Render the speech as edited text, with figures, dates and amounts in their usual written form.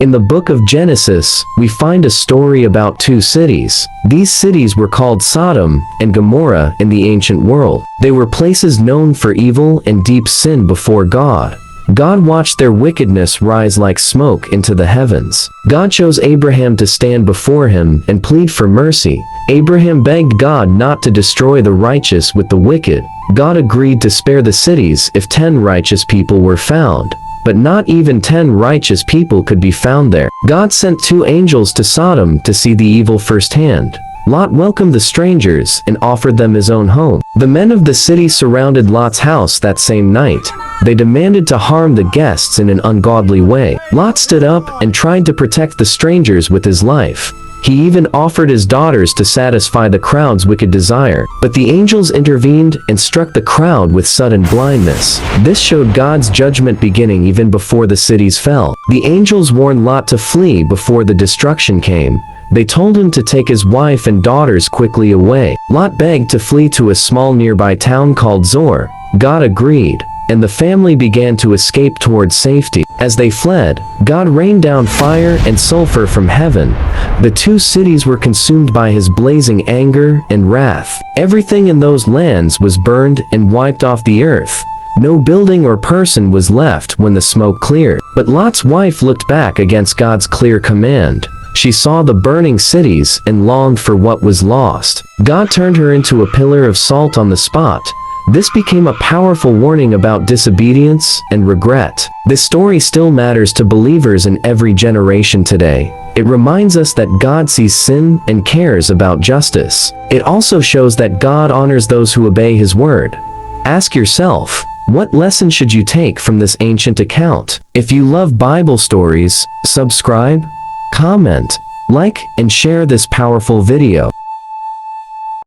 In the book of Genesis, we find a story about two cities. These cities were called Sodom and Gomorrah in the ancient world. They were places known for evil and deep sin before God. God watched their wickedness rise like smoke into the heavens. God chose Abraham to stand before him and plead for mercy. Abraham begged God not to destroy the righteous with the wicked. God agreed to spare the cities if 10 righteous people were found. But not even 10 righteous people could be found there. God sent 2 angels to Sodom to see the evil firsthand. Lot welcomed the strangers and offered them his own home. The men of the city surrounded Lot's house that same night. They demanded to harm the guests in an ungodly way. Lot stood up and tried to protect the strangers with his life. He even offered his daughters to satisfy the crowd's wicked desire. But the angels intervened and struck the crowd with sudden blindness. This showed God's judgment beginning even before the cities fell. The angels warned Lot to flee before the destruction came. They told him to take his wife and daughters quickly away. Lot begged to flee to a small nearby town called Zoar. God agreed, and the family began to escape towards safety. As they fled, God rained down fire and sulfur from heaven. The 2 cities were consumed by his blazing anger and wrath. Everything in those lands was burned and wiped off the earth. No building or person was left when the smoke cleared. But Lot's wife looked back against God's clear command. She saw the burning cities and longed for what was lost. God turned her into a pillar of salt on the spot. This became a powerful warning about disobedience and regret. This story still matters to believers in every generation today. It reminds us that God sees sin and cares about justice. It also shows that God honors those who obey his word. Ask yourself, what lesson should you take from this ancient account? If you love Bible stories, subscribe, comment, like, and share this powerful video.